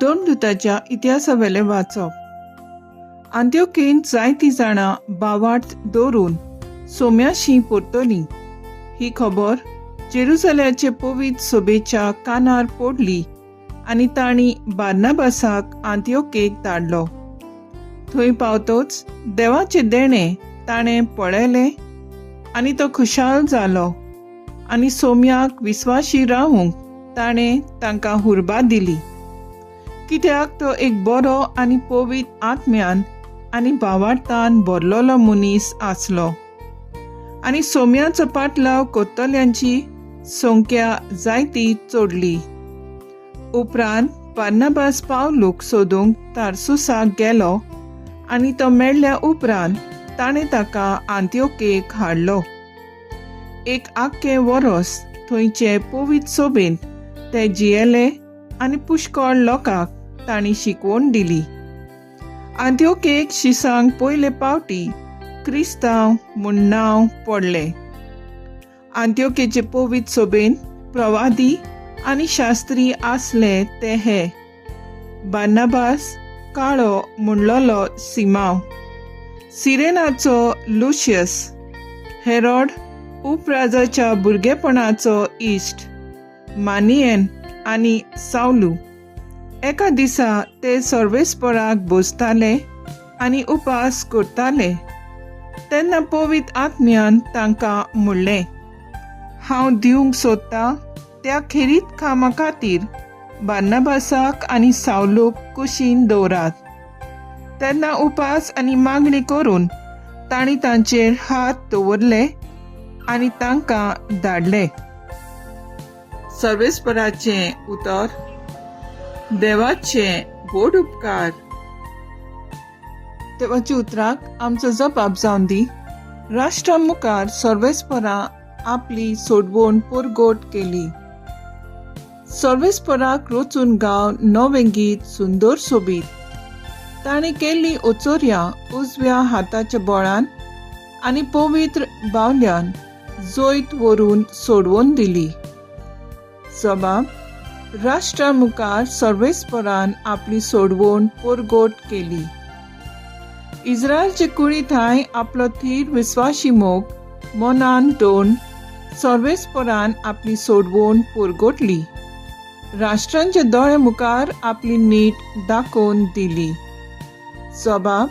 दोन दुताच्या इतिहासावेले वाचप. आंत्योकेन जायतीं जाणां बावार्थ दवरून सोम्याशी परतली. ही खबर जेरुसलेमाचे पवित्र सभेच्या कानार पडली आनी तांणी बार्नाबासाक आंत्योकेक धाडलो. थंय पावतच देवाचे देणे ताणें पळयले आनी तो खुशाल जालो आनी सोम्याक विस्वाशी रावूंक ताणें तांकां हुर्बा दिली, कित्याक तो एक बरो आनी पवित्र आत्म्यान आनी भावार्थान भरलोलो मनीस आसलो. आनी सोम्याचो पाटलाव कोत्तल्यांची संख्या जायती चडली. उपरांत बार्नाबास पावलूक सोदूंक तार्सुसाक गेलो आनी तो मेळ्ळ्या उपरांत ताणें ताका आंत्योकेक हाडलो. एक आख्खें वरस थंयचे पवित्र सभेंत ते जियेले आनी पुष्कळ लोकांक तांणी शिकवण दिली. आंत्योकेक शिसांक पयले पावटी क्रिस्तांव म्हूण नांव पडलें. आंत्योकेचे पवित्र सभेंत प्रवादी आनी शास्त्री आसले ते हे: बार्नाबास, काळो म्हणलोलो सिमाव, सिरेनाचो लुशियस, हेरोड उपराजाच्या भुरगेपणाचो इश्ट, मानियेन आनी सावलू. एका दिसा ते सर्वेस्पराक बसताले आनी उपास करताले. तेन्ना पवित्र आत्म्यान तांकां म्हणलें, हांव दिवंक सोदतां त्या खेरीत कामा खातीर बार्नाबासाक आनी सावलूक कुशीन दवरात. तेन्ना उपास आनी मागणी करून तांणी तांचेर हात दवरले आनी तांकां धाडले. सर्वेस्पराचें उतर. देवाचे व्हड उपकार. देवाच्या उतराक आमचो जबाब जावन दी. राष्ट्रा मुखार सर्वेस्परां आपली सोडवण परगट केली. सर्वेस्पराक रचून गांव नवें गीत सुंदर सोबीत. ताणें केल्ली ओचोऱ्यां उजव्या हाताच्या बोळान आनी पवित्र बावल्यान जैत व्हरून सोडवण दिली. जबाब. राष्ट्रा मुखार सर्वेस्परान आपली सोडवण परगट केली. इस्रायलचे कुळीथाय आपलो थीर विस्वाशी मोग मनान दवरून सर्वेस्परान आपली सोडवण परगटली. राष्ट्रांच्या दोळे मुखार आपली नीट दाखोवन दिली. जबाब.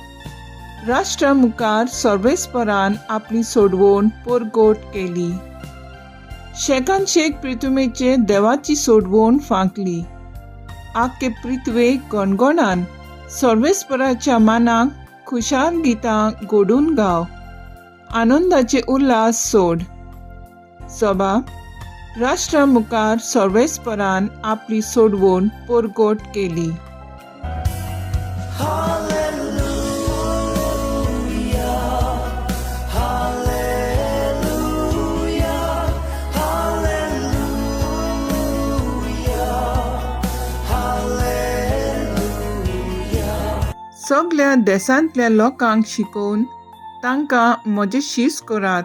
राष्ट्रा मुखार सर्वेस्परान आपली सोडवण परगट केली. शेकान शेक पृथ्वीचे देवाची सोडवण फांकली. आख्खे पृथ्वेक गणगणान सर्वेस्पराच्या मानाक खुशाल गितां घोडून गाव. आनंदाचे उल्हास सोड. जबाब. राष्ट्रा मुखार सर्वेस्परान आपली सोडवण परगट केली. सगळ्या देशांतल्या लोकांक शिकोवन तांकां म्हजें शीस करात.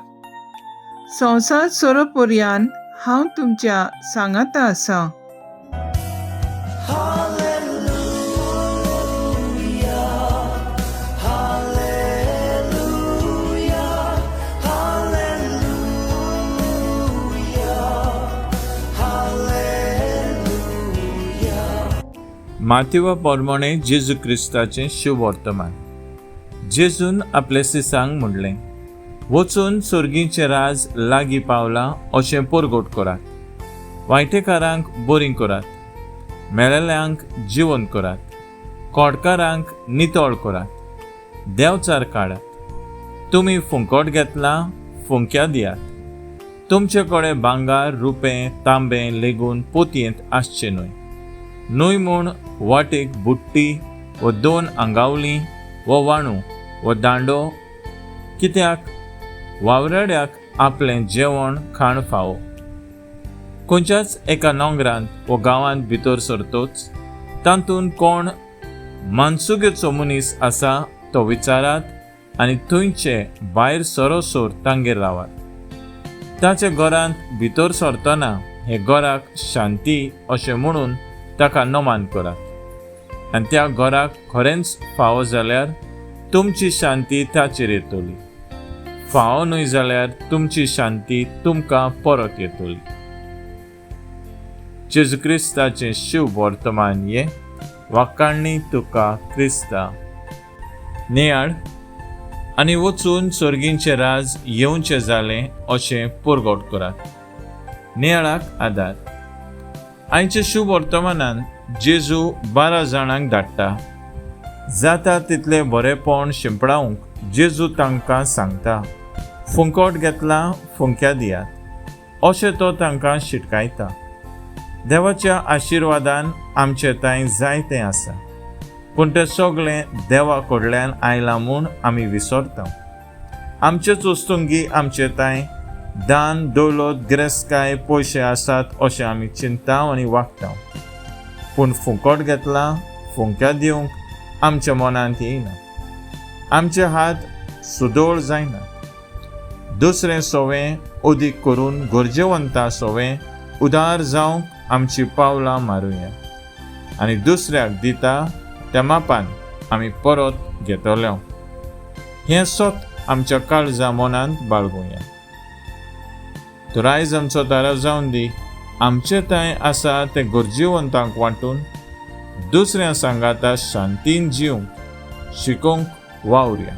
संवसार सोरोपर्यान हांव तुमच्या सांगाता आसां. माथेवा पोरमोणे जेजू क्रिस्ताचें शुभ वर्तमान. जेजून आपल्या सिसांक म्हणलें, वचून सुर्गीचें राज लागीं पावलां अशें परगट करात. वायटेकारांक बरीं करात, मेलेल्यांक जिवंत करात, कोडकारांक नितळ करात, देंवचार काडात. तुमी फुंकट घेतलां, फुंक्या दियात. तुमचे कडेन भांगार, रुपें, तांबें लेगून पोतयेंत आसचें न्हय. न्हय म्हूण वाटेक बुट्टी व 2 आंगावलीं व वाणू व दांडो, कित्याक वावराड्याक आपलें जेवण खाण फावो. खंयच्याच एका नोंगरांत व गांवांत भितर सरतोच तातूंत कोण मानसुगेचो मनीस आसा तो विचारात आनी थंयचे भायर सरोसोर तांगेर रावात. ताच्या घरांत भितर सरतना हे घराक शांती अशें म्हणून ताका नमान करात. आनी त्या घराक खरेंच फावो जाल्यार तुमची शांती ताचेर येतली. फावो न्हय जाल्यार तुमची शांती तुमकां परत येतली. जेजू क्रिस्ताचें शुभ वर्तमान ये वाकाणणी तुका क्रिस्ता. नियाळ आनी वचून सर्गींचें राज येवचें जालें अशें पुरगोट करात. नियाळाक आदार. आयच्या शुभ वर्तमानान जेजू 12 जाणांक धाडटा. जाता तितले बरेपण शिंपडावंक जेजू तांकां सांगता. फुंकोट घेतला फुंक्या दियात अशें तो तांकां शिटकायता. देवाच्या आशिर्वादान आमचें तांय जायतें आसा, पूण तें सगळें देवा कडल्यान आयलां म्हूण आमी विसरता. आमचेच वस्तुंगी आमचे तांय दान दौलत गिरेस्तकाय पयशे आसात अशें आमी चिंता आनी वागता. पूण फुंकोट घेतला फुंक्या दिवंक आमच्या मनांत येयना. आमचे हात सुदोळ जायना. दुसरें सोवें अदीक करून गरजेवंता सोवें उदार जावंक आमची पावलां मारुया आनी दुसऱ्याक दिता त्या मापान आमी परत घेतले. हें सोत आमच्या काळजा मनांत बाळगुया. तर आयज आमचो दारा जावन दी आमचे थंय आसा ते गरजेवंतांक वांटून दुसऱ्या सांगाता शांतीन जिवंक शिकोवंक वावुरया.